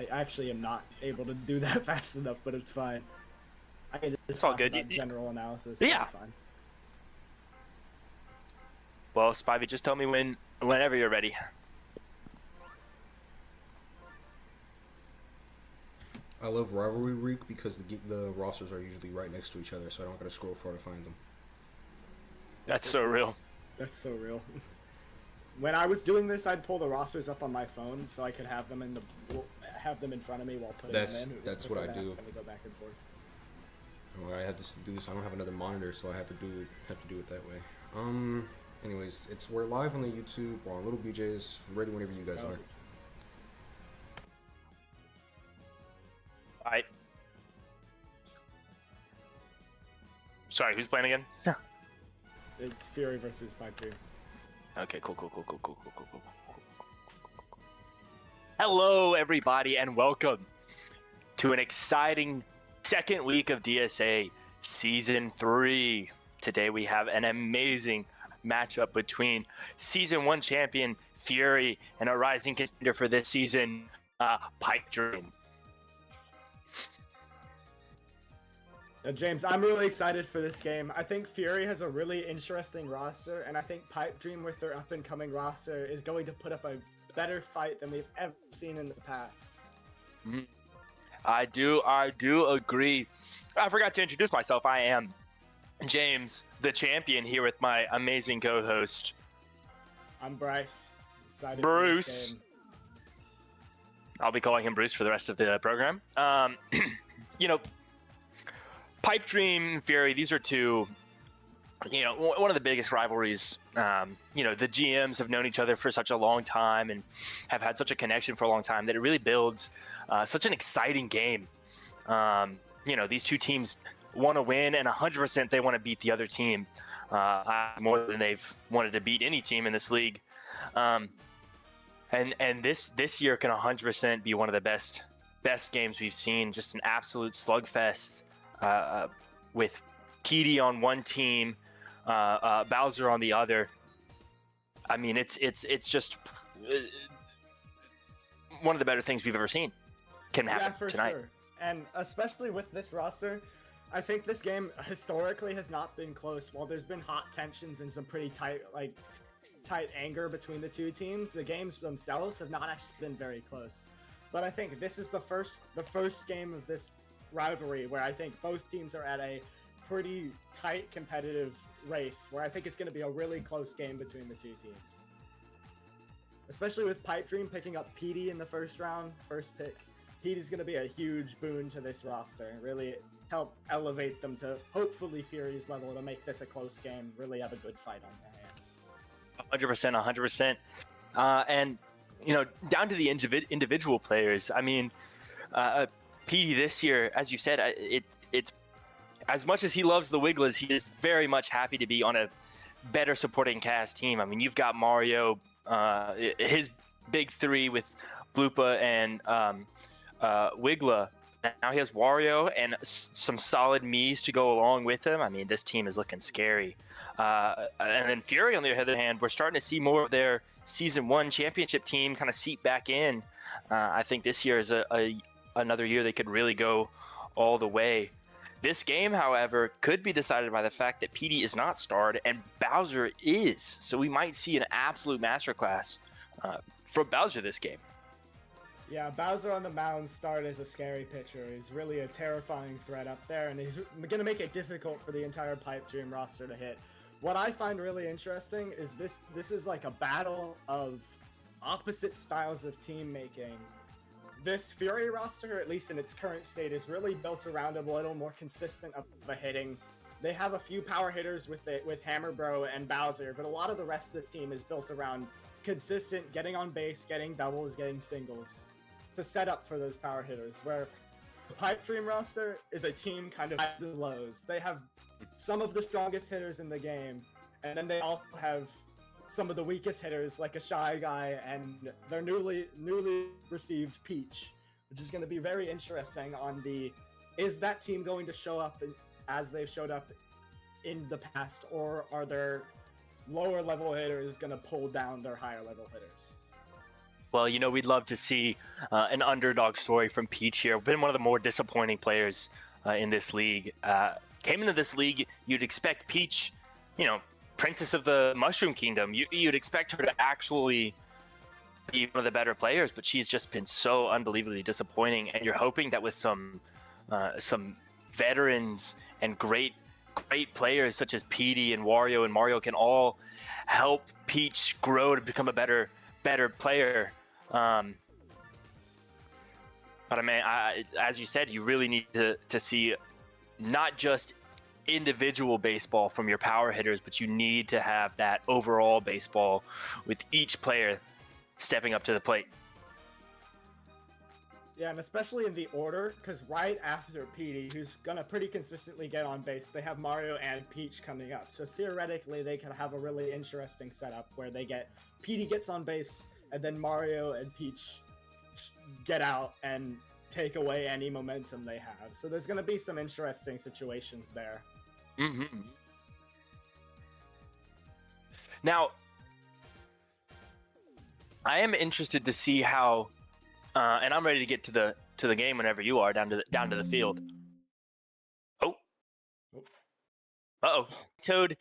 I actually am not able to do that fast enough, but it's fine. I can just It's all talk good. about general analysis. Yeah. Fine. Well, Spivey, just tell me whenever you're ready. I love Rivalry Week because the rosters are usually right next to each other, so I don't gotta scroll far to find them. That's so real. That's so real. When I was doing this, I'd pull the rosters up on my phone so I could have them in front of me while putting them in. That's what I do. Let me go back and forth. Well, I had to do this. I don't have another monitor, so I have to do it that way. Anyways, we're live on the YouTube. We're on Little BJ's. Ready whenever you guys are. All right. Sorry, who's playing again? It's Fury versus Pipe Dream. Okay, cool. Hello, everybody, and welcome to an exciting second week of DSA Season 3. Today we have an amazing matchup between Season 1 champion Fury and a rising contender for this season, Pipe Dream. James, I'm really excited for this game. I think Fury has a really interesting roster, and I think Pipe Dream with their up-and-coming roster is going to put up a better fight than we've ever seen in the past. I do agree. I forgot to introduce myself. I am James, the champion, here with my amazing co-host. I'm Bryce. Excited Bruce. For this game. I'll be calling him Bruce for the rest of the program. Pipe Dream and Fury, these are two, one of the biggest rivalries. The GMs have known each other for such a long time and have had such a connection for a long time that it really builds such an exciting game. These two teams want to win, and 100% they want to beat the other team more than they've wanted to beat any team in this league. And this year can 100% be one of the best games we've seen. Just an absolute slugfest. With Petey on one team, Bowser on the other. I mean, it's just one of the better things we've ever seen can happen tonight. Sure. And especially with this roster, I think this game historically has not been close. While there's been hot tensions and some pretty tight anger between the two teams, the games themselves have not actually been very close. But I think this is the first game of this rivalry where I think both teams are at a pretty tight competitive race where I think it's going to be a really close game between the two teams. Especially with Pipe Dream picking up Petey in the first pick. Petey's going to be a huge boon to this roster and really help elevate them to hopefully Fury's level to make this a close game, really have a good fight on their hands. 100%. And, down to the individual players, I mean, Petey this year, as you said, it's as much as he loves the Wigglers, he is very much happy to be on a better supporting cast team. I mean, you've got Mario, his big three with Bloopa and Wiggler. Now he has Wario and some solid Miis to go along with him. I mean, this team is looking scary. And then Fury, on the other hand, we're starting to see more of their Season 1 championship team kind of seep back in. I think this year is another year they could really go all the way. This game, however, could be decided by the fact that Petey is not starred and Bowser is. So we might see an absolute masterclass from Bowser this game. Yeah, Bowser on the mound started as a scary pitcher. He's really a terrifying threat up there, and he's going to make it difficult for the entire Pipe Dream roster to hit. What I find really interesting is this is like a battle of opposite styles of team making. This Fury roster, at least in its current state, is really built around a little more consistent of a hitting. They have a few power hitters with Hammer Bro and Bowser, but a lot of the rest of the team is built around consistent getting on base, getting doubles, getting singles to set up for those power hitters, where the Pipe Dream roster is a team kind of highs and lows. They have some of the strongest hitters in the game, and then they also have some of the weakest hitters, like a Shy Guy and their newly received Peach, which is going to be very interesting on is that team going to show up as they've showed up in the past, or are their lower level hitters going to pull down their higher level hitters? Well, we'd love to see an underdog story from Peach here. Been one of the more disappointing players in this league. Came into this league, you'd expect Peach, Princess of the Mushroom Kingdom. You'd expect her to actually be one of the better players, but she's just been so unbelievably disappointing. And you're hoping that with some veterans and great players such as Petey and Wario and Mario can all help Peach grow to become a better player. But I mean, as you said, you really need to see not just individual baseball from your power hitters, but you need to have that overall baseball with each player stepping up to the plate. Yeah, and especially in the order, because right after Petey, who's gonna pretty consistently get on base, they have Mario and Peach coming up. So theoretically, they could have a really interesting setup where Petey gets on base, and then Mario and Peach get out and take away any momentum they have. So there's gonna be some interesting situations there. Mm-hmm. Now, I am interested to see how, and I'm ready to get to the game whenever you are, down to the field. Oh, uh-oh, Toad.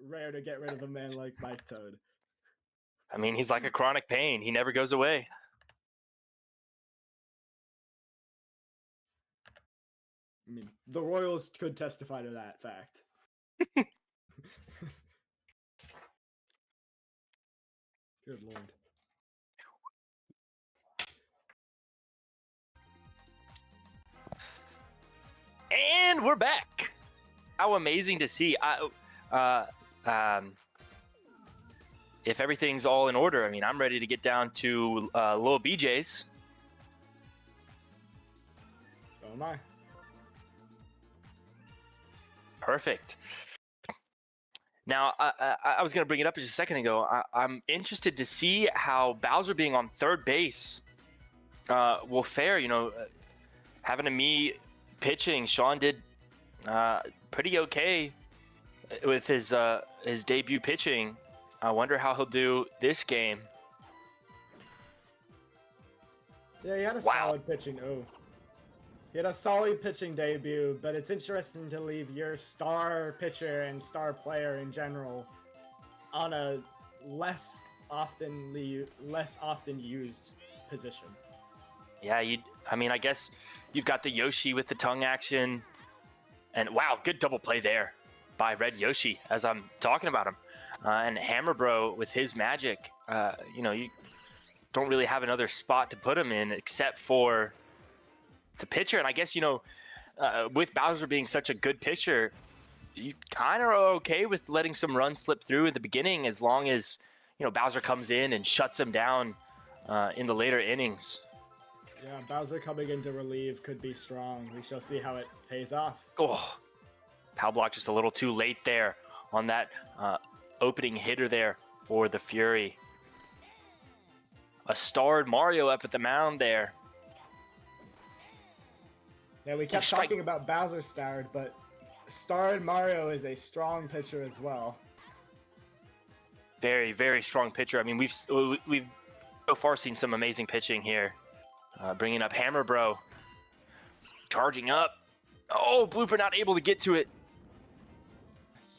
Rare to get rid of a man like Mike Toad. I mean, he's like a chronic pain. He never goes away. I mean, the Royals could testify to that fact. Good lord. And we're back. How amazing to see. If everything's all in order, I mean, I'm ready to get down to Lil BJ's. So am I. Perfect. Now, I was going to bring it up just a second ago. I'm interested to see how Bowser being on third base will fare. Having a me pitching, Sean did pretty okay with his debut pitching. I wonder how he'll do this game. Yeah, he had a solid pitching. Oh. He had a solid pitching debut, but it's interesting to leave your star pitcher and star player in general on a less often used position. Yeah, I guess you've got the Yoshi with the tongue action, and wow, good double play there by Red Yoshi as I'm talking about him, and Hammer Bro with his magic. You don't really have another spot to put him in except for the pitcher, and I guess with Bowser being such a good pitcher, you kind of are okay with letting some runs slip through in the beginning as long as Bowser comes in and shuts him down in the later innings. Yeah, Bowser coming in to relieve could be strong. We shall see how it pays off. Oh, Pow Block just a little too late there on that opening hitter there for the Fury. A starred Mario up at the mound there. Yeah, we kept talking about Bowser starred, but starred Mario is a strong pitcher as well. Very, very strong pitcher. I mean, we've so far seen some amazing pitching here. Bringing up Hammer Bro. Charging up. Oh, Blooper not able to get to it.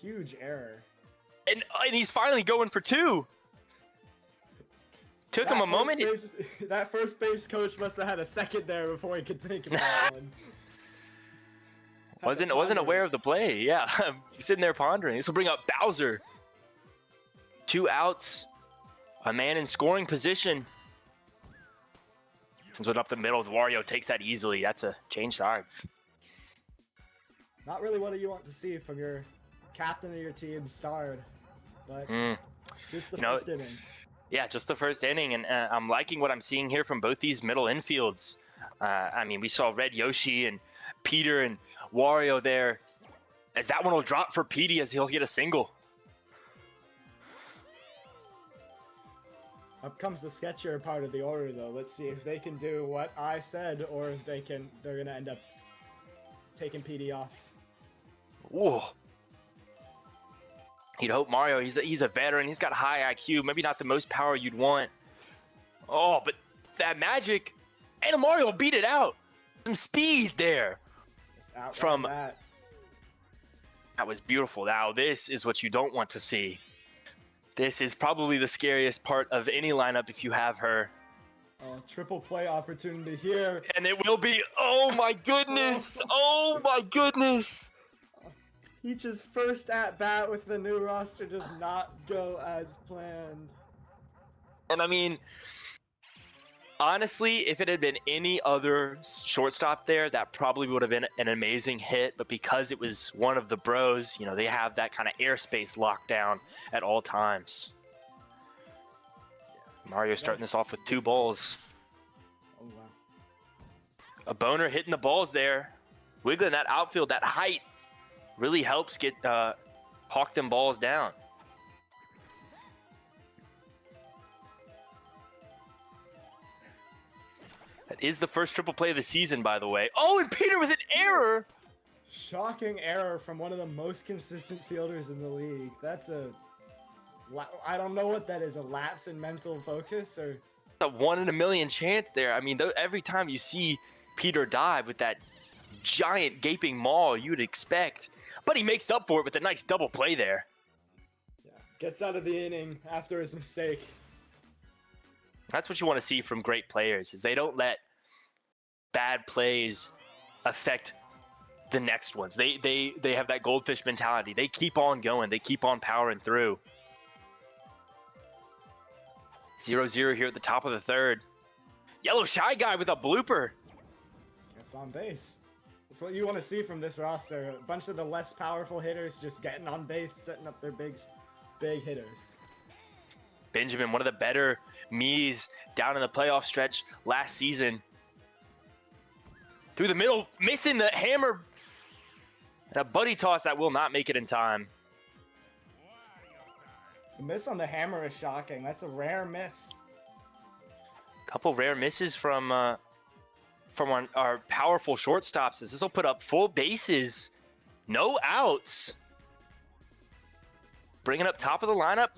Huge error. And he's finally going for two. Took him a moment. That first base coach must have had a second there before he could think of that one. Wasn't aware of the play. Yeah, sitting there pondering. This will bring up Bowser. 2 outs. A man in scoring position. Since went up the middle, Wario takes that easily. That's a change sides. Not really what you want to see from your captain of your team, starred. but it's just the You know, first inning. Yeah, just the first inning, and I'm liking what I'm seeing here from both these middle infields. I mean, we saw Red Yoshi and Peter and Wario there. As that one will drop for Petey as he'll get a single. Up comes the sketchier part of the order, though. Let's see if they can do what I said, or if they're gonna end up taking Petey off. Ooh. You'd hope Mario, he's a veteran, he's got high IQ, maybe not the most power you'd want. Oh, but that magic, and Mario beat it out. Some speed there. From that was beautiful. Now this is what you don't want to see. This is probably the scariest part of any lineup if you have her. Triple play opportunity here. And it will be, oh my goodness, oh my goodness. Peach's first at-bat with the new roster does not go as planned. And I mean, honestly, if it had been any other shortstop there, that probably would have been an amazing hit. But because it was one of the bros, you know, they have that kind of airspace locked down at all times. Mario starting this off with 2 balls. Oh, wow. A boner hitting the balls there. Wiggling that outfield, that height really helps get hawk them balls down. That is the first triple play of the season, by the way. Oh, and Peter with an error. Shocking error from one of the most consistent fielders in the league. That's I don't know what that is, a lapse in mental focus or a 1 in a million chance there. I mean, every time you see Peter dive with that giant gaping maw, you'd expect. But he makes up for it with a nice double play there. Yeah, gets out of the inning after his mistake. That's what you want to see from great players, is they don't let bad plays affect the next ones. They have that goldfish mentality. They keep on going. They keep on powering through. 0-0 here at the top of the third. Yellow Shy Guy with a blooper. Gets on base. That's what you want to see from this roster. A bunch of the less powerful hitters just getting on base, setting up their big hitters. Benjamin, one of the better Miis down in the playoff stretch last season. Through the middle, missing the hammer. And a buddy toss that will not make it in time. The miss on the hammer is shocking. That's a rare miss. Couple rare misses from our powerful shortstops. This will put up full bases. No outs. Bringing up top of the lineup.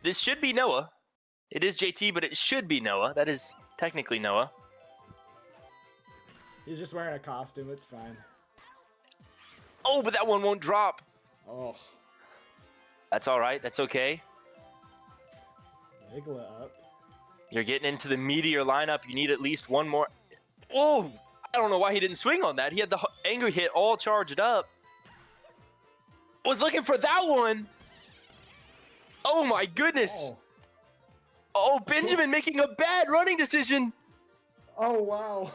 This should be Noah. It is JT, but it should be Noah. That is technically Noah. He's just wearing a costume. It's fine. Oh, but that one won't drop. Oh. That's all right. That's okay. Wiggle it up. You're getting into the meteor lineup. You need at least one more. Oh, I don't know why he didn't swing on that. He had the angry hit all charged up. Was looking for that one. Oh, my goodness. Oh, Benjamin making a bad running decision. Oh, wow.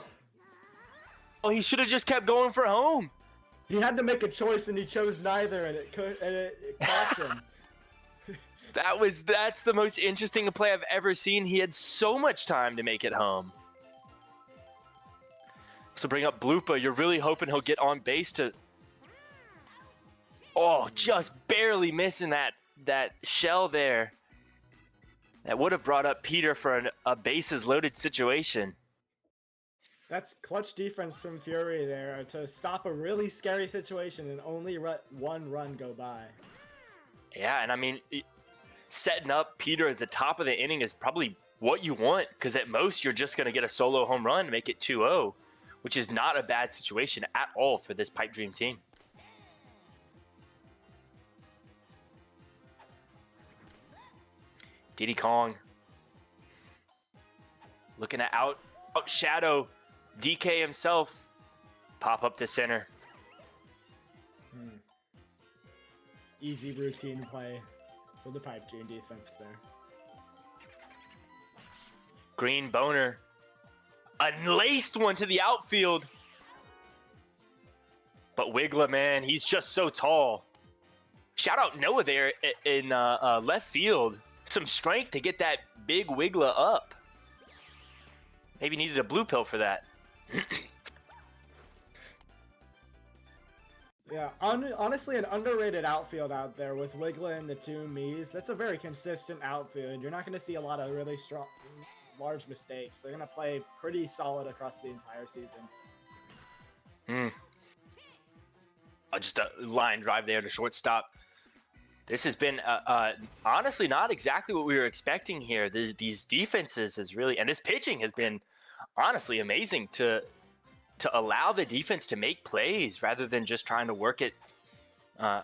Oh, he should have just kept going for home. He had to make a choice, and he chose neither, and it cost him. That's the most interesting play I've ever seen. He had so much time to make it home. So bring up Bloopa. You're really hoping he'll get on base to... Oh, just barely missing that shell there. That would have brought up Peter for a bases loaded situation. That's clutch defense from Fury there to stop a really scary situation and only let one run go by. Yeah, and I mean, setting up Peter at the top of the inning is probably what you want, because at most you're just going to get a solo home run to make it 2-0, which is not a bad situation at all for this Pipe Dream team. Diddy Kong looking to outshadow DK himself. Pop up to center. Easy routine play for the Pipe Dream defense there. Green Boner. Unlaced one to the outfield. But Wiggler, man, he's just so tall. Shout out Noah there in left field. Some strength to get that big Wiggler up. Maybe needed a blue pill for that. Yeah, honestly, an underrated outfield out there with Wiggler and the two Miis. That's a very consistent outfield. You're not going to see a lot of really strong, large mistakes. They're going to play pretty solid across the entire season. Just a line drive there to shortstop. This has been honestly not exactly what we were expecting here. These defenses is really, and this pitching has been honestly amazing to allow the defense to make plays rather than just trying to work it. As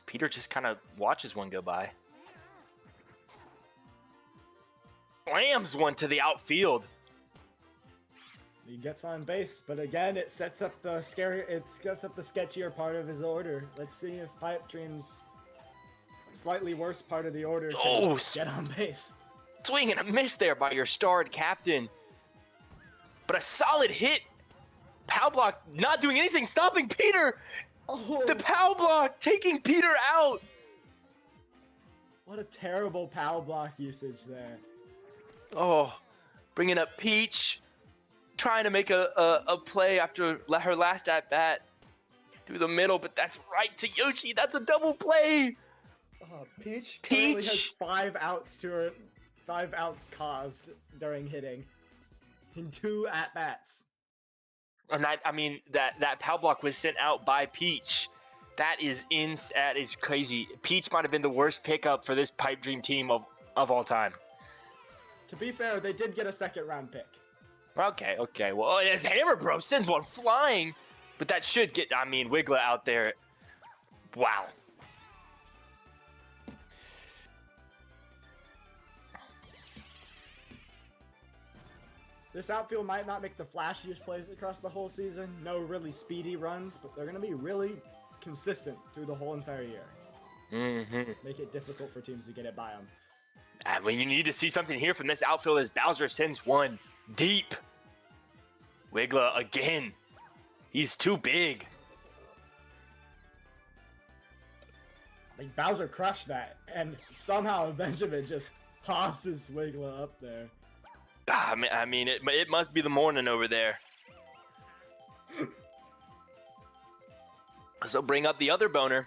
Peter just kind of watches one go by. Slams one to the outfield. He gets on base, but again, it sets up the sketchier part of his order. Let's see if Pipe Dream's slightly worse part of the order can get on base. Swing and a miss there by your starred captain. But a solid hit. Pow block not doing anything, stopping Peter. Oh, The pow block taking Peter out. what a terrible pow block usage there. Oh, bringing up Peach. Trying to make a play after her last at bat through the middle, but that's right to Yoshi. That's a double play. Peach currently has 5 outs to her, 5 outs caused during hitting in 2 at bats. And I mean that pow block was sent out by Peach. That is crazy. Peach might have been the worst pickup for this Pipe Dream team of all time. To be fair, they did get a 2nd round pick. Okay. Well, as Hammer Bro sends one flying, but that should get, Wiggler out there. Wow. This outfield might not make the flashiest plays across the whole season. No really speedy runs, but they're going to be really consistent through the whole entire year. Make it difficult for teams to get it by them. And when you need to see something here from this outfield as Bowser sends one deep. Wiggler again. He's too big. I think Bowser crushed that, and somehow Benjamin just tosses Wiggler up there. It must be the morning over there. So bring up the other boner.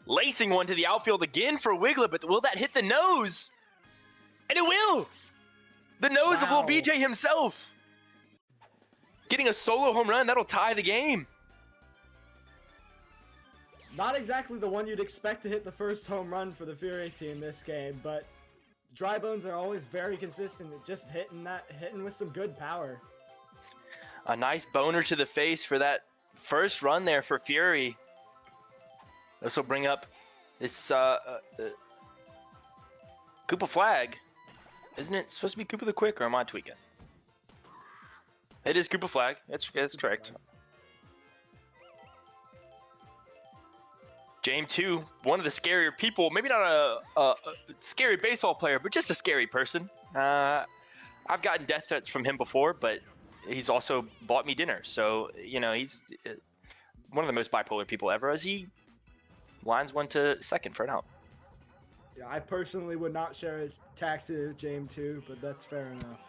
Lacing one to the outfield again for Wiggler, but will that hit the nose? And it will! The nose of Lil BJ himself. Getting a solo home run, that'll tie the game. Not exactly the one you'd expect to hit the first home run for the Fury team this game, but Dry Bones are always very consistent at just hitting with some good power. A nice boner to the face for that first run there for Fury. This will bring up this Koopa flag. Isn't it supposed to be Koopa the Quick, or am I tweaking? It is Koopa flag. That's correct. Game 2, one of the scarier people. Maybe not a scary baseball player, but just a scary person. I've gotten death threats from him before, but he's also bought me dinner. So, he's one of the most bipolar people ever, as he lines one to second for an out. Yeah, I personally would not share a taxi to Game 2, but that's fair enough.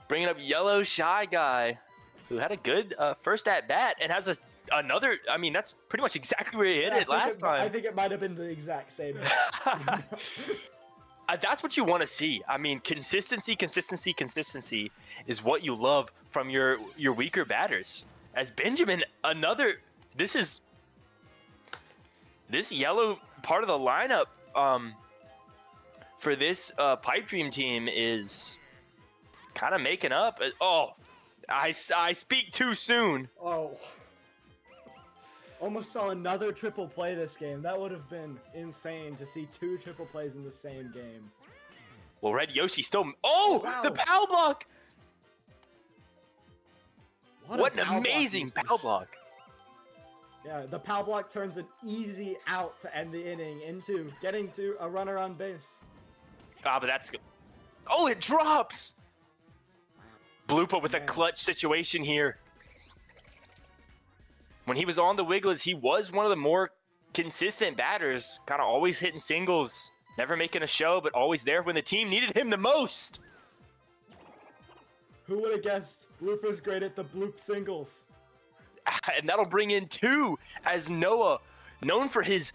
Bringing up Yellow Shy Guy, who had a good first at bat and has another. That's pretty much exactly where he hit it last time. I think it might have been the exact same. That's what you want to see. Consistency is what you love from your weaker batters. As Benjamin, this yellow part of the lineup for this Pipe Dream team is kind of making up. I speak too soon. Oh. Almost saw another triple play this game. That would have been insane to see 2 triple plays in the same game. Well, Red Yoshi still... Oh, wow. The pow block! What an amazing pow block. Yeah, the pow block turns an easy out to end the inning into getting to a runner on base. But that's good. Oh, it drops! Bloopa with a Man. clutch situation here. When he was on the Wigglers, he was one of the more consistent batters, kind of always hitting singles, never making a show, but always there when the team needed him the most. Who would have guessed Blooper's great at the bloop singles? And that'll bring in 2 as Noah, known for his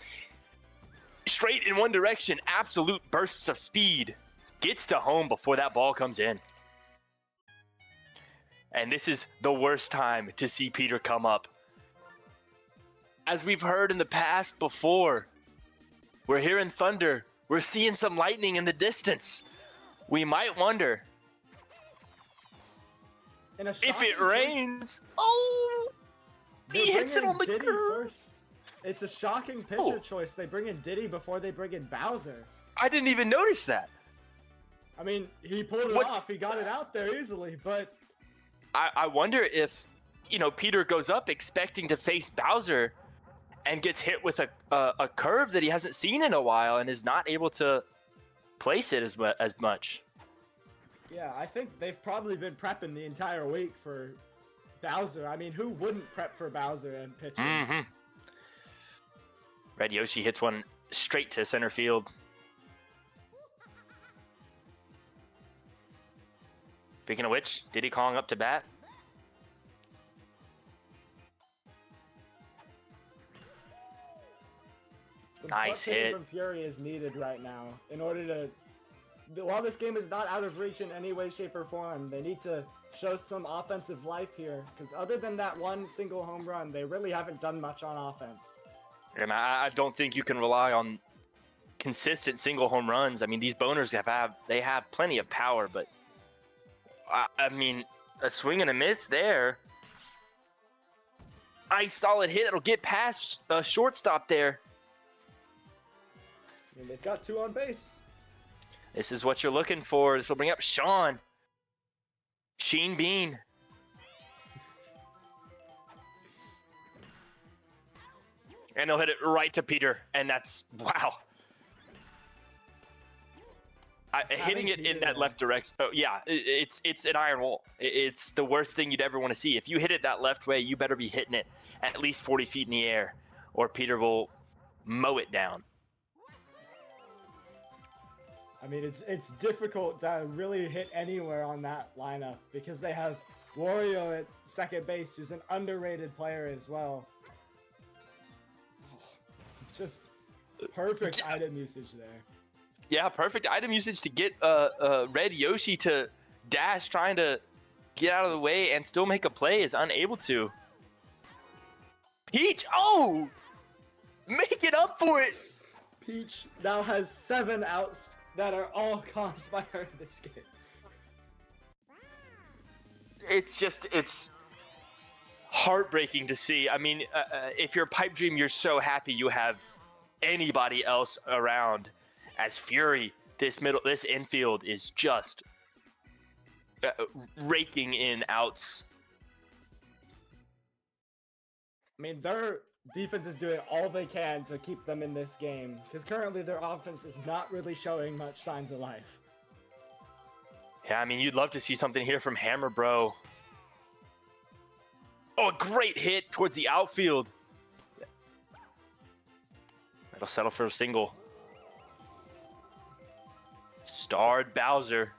straight in one direction, absolute bursts of speed, gets to home before that ball comes in. And this is the worst time to see Peter come up. As we've heard in the past before, we're hearing thunder. We're seeing some lightning in the distance. We might wonder if it rains. Oh, he hits it on the Diddy curve. first. It's a shocking pitcher choice. They bring in Diddy before they bring in Bowser. I didn't even notice that. I mean, he pulled it off. He got it out there easily, but I wonder if, Peter goes up expecting to face Bowser and gets hit with a curve that he hasn't seen in a while and is not able to place it as much. yeah, I think they've probably been prepping the entire week for Bowser. I mean, who wouldn't prep for Bowser and pitching? Mm-hmm. Red Yoshi hits one straight to center field. Speaking of which, Diddy calling up to bat. Some Nice clutch hitting hit. from Fury is needed right now in order to. While this game is not out of reach in any way, shape, or form, they need to show some offensive life here. Because other than that one single home run, they really haven't done much on offense. And I don't think you can rely on consistent single home runs. I mean, these boners they have plenty of power, but I mean, a swing and a miss there. Nice solid hit that'll get past the shortstop there. I mean, they've got 2 on base. This is what you're looking for. This will bring up Sean. Sheen Bean. And they'll hit it right to Peter. And that's, wow. Hitting it in that left direction. Oh, yeah, it's an iron wall. It's the worst thing you'd ever want to see. If you hit it that left way, you better be hitting it at least 40 feet in the air, or Peter will mow it down. I mean, it's difficult to really hit anywhere on that lineup because they have Wario at second base, who's an underrated player as well. Oh, just perfect item usage there. Yeah, perfect item usage to get Red Yoshi to dash, trying to get out of the way and still make a play, is unable to. Peach, oh! Make it up for it! Peach now has 7 outs that are all caused by her in this game. It's heartbreaking to see. I mean, if you're Pipe Dream, you're so happy you have anybody else around. As Fury, this infield is just raking in outs. I mean, their defense is doing all they can to keep them in this game, because currently their offense is not really showing much signs of life. Yeah, I mean, you'd love to see something here from Hammer Bro. Oh, a great hit towards the outfield. That'll settle for a single. Starred Bowser.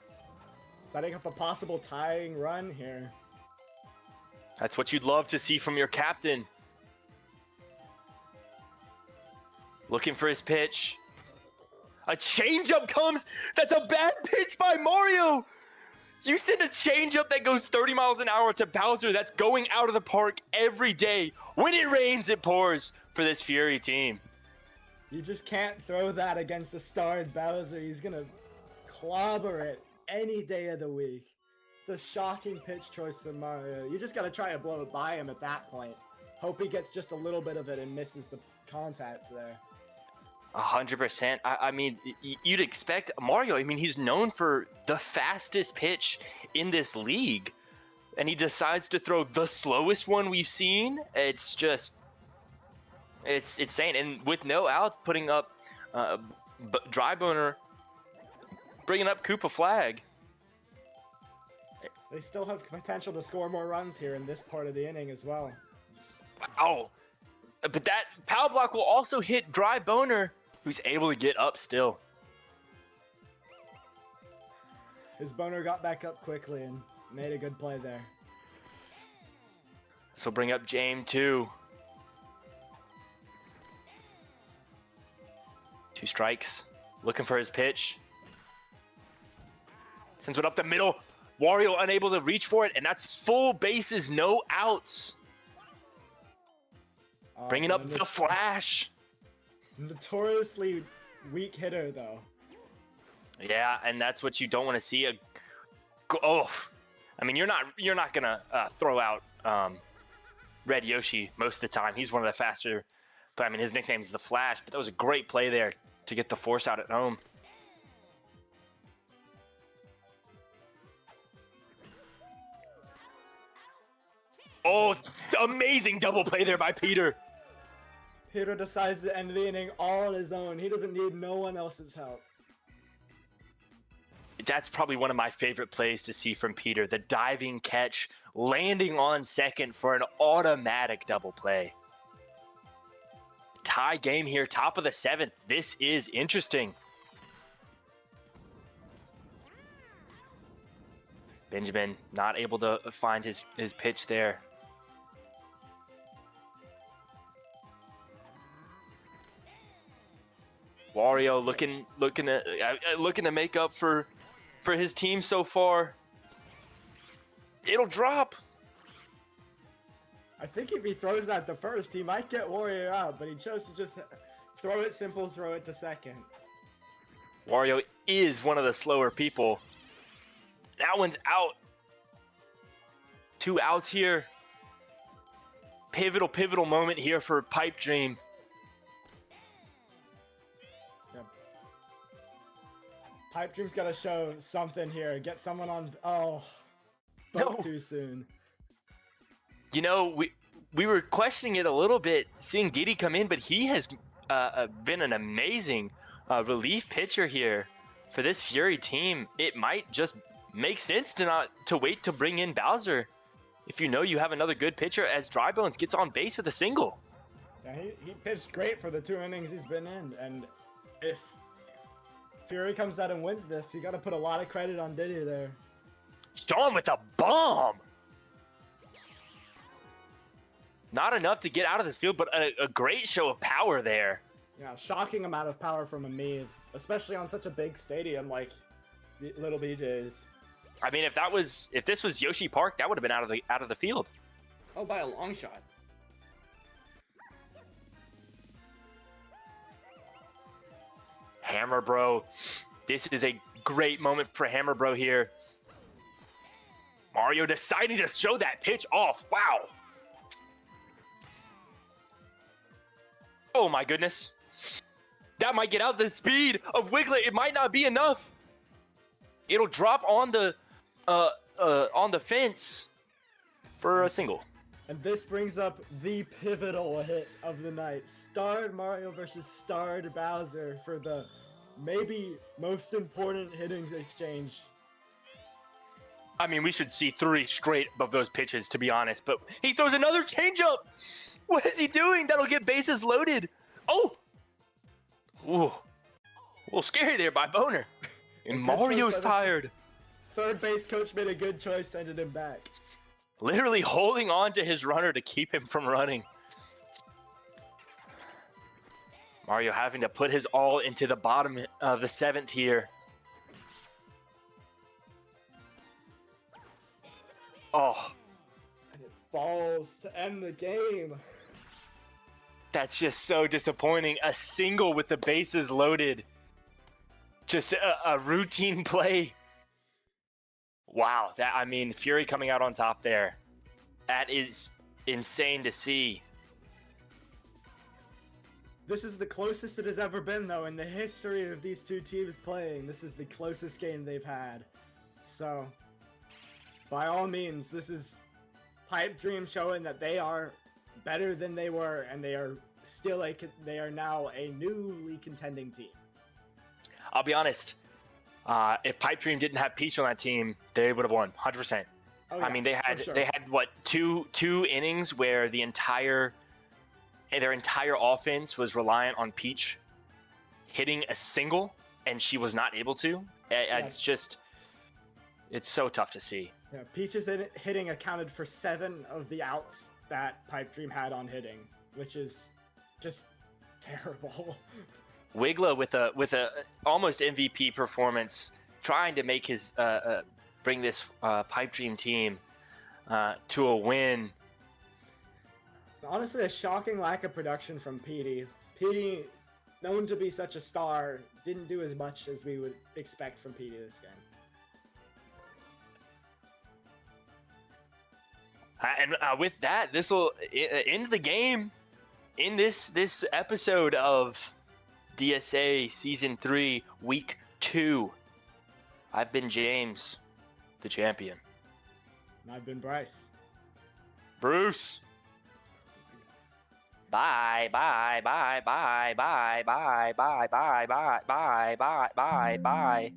Setting up a possible tying run here. That's what you'd love to see from your captain. Looking for his pitch. A changeup comes. That's a bad pitch by Mario. You send a changeup that goes 30 miles an hour to Bowser. That's going out of the park every day. When it rains, it pours for this Fury team. You just can't throw that against a starred Bowser. He's gonna clobber it any day of the week. It's a shocking pitch choice from Mario. You just gotta try to blow it by him at that point. Hope he gets just a little bit of it and misses the contact there. 100%. I mean, you'd expect Mario. I mean, he's known for the fastest pitch in this league, and he decides to throw the slowest one we've seen. It's just, it's insane. And with no outs, putting up Dry Boner, bringing up Koopa Flag. They still have potential to score more runs here in this part of the inning as well. Wow. But that power block will also hit Dry Boner, who's able to get up still. His Boner got back up quickly and made a good play there. So bring up James too. 2 strikes. Looking for his pitch. Sends it up the middle. Wario unable to reach for it, and that's full bases, no outs. Bringing up the Flash. Notoriously weak hitter, though. Yeah, and that's what you don't want to see. Oh, I mean, you're not gonna throw out Red Yoshi most of the time. He's one of the faster. But I mean, his nickname is the Flash. But that was a great play there to get the force out at home. Oh, amazing double play there by Peter. Peter decides to end the inning all on his own. He doesn't need no one else's help. That's probably one of my favorite plays to see from Peter. The diving catch, landing on second for an automatic double play. Tie game here, top of the 7th. This is interesting. Benjamin not able to find his pitch there. Wario looking to make up for his team so far. It'll drop. I think if he throws that to first, he might get Wario out, but he chose to just throw it simple, throw it to second. Wario is one of the slower people. That one's out. 2 outs here. Pivotal moment here for Pipe Dream. Yep. Pipe Dream's got to show something here. Get someone on. Oh, spoke too soon. You know, we were questioning it a little bit, seeing Didi come in, but he has been an amazing relief pitcher here for this Fury team. It might just make sense to wait to bring in Bowser if you know you have another good pitcher, as Drybones gets on base with a single. Yeah, he pitched great for the 2 innings he's been in, and if Fury comes out and wins this, you got to put a lot of credit on Diddy there. Sean with a bomb. Not enough to get out of this field, but a great show of power there. Yeah, shocking amount of power from Amid, especially on such a big stadium like Little BJ's. I mean, if this was Yoshi Park, that would have been out of the field. Oh, by a long shot. Hammer Bro. This is a great moment for Hammer Bro here. Mario deciding to show that pitch off. Wow. Oh my goodness. That might get out the speed of Wiglet. It might not be enough. It'll drop on the fence for a single. And this brings up the pivotal hit of the night. Starred Mario versus starred Bowser for the maybe most important hitting exchange. I mean, we should see 3 straight of those pitches, to be honest. But he throws another changeup. What is he doing? That'll get bases loaded. Oh! Ooh. A little scary there by Boner. And Mario's tired. Third base coach made a good choice, sending him back. Literally holding on to his runner to keep him from running. Mario having to put his all into the bottom of the 7th here. Oh. And it falls to end the game. That's just so disappointing. A single with the bases loaded. Just a routine play. Wow. I mean, Fury coming out on top there. That is insane to see. This is the closest it has ever been, though, in the history of these 2 teams playing. This is the closest game they've had. So, by all means, this is Pipe Dream showing that they are better than they were, and they are still they are now a newly contending team. I'll be honest. If Pipe Dream didn't have Peach on that team, they would have won 100%. Oh, I yeah, mean, they for had sure. what two innings where their entire offense was reliant on Peach hitting a single, and she was not able to. It's just, it's so tough to see. Yeah, Peach's hitting accounted for 7 of the outs that Pipe Dream had on hitting, which is just terrible. Wigla with a almost MVP performance, trying to make his bring this Pipe Dream team to a win. Honestly, a shocking lack of production from Petey. Petey, known to be such a star, didn't do as much as we would expect from Petey this game. And with that, this will end the game in this episode of DSA Season 3, Week 2. I've been James, the champion. And I've been Bryce. Bruce. Bye, bye, bye, bye, bye, bye, bye, bye, bye, bye, bye, bye, bye.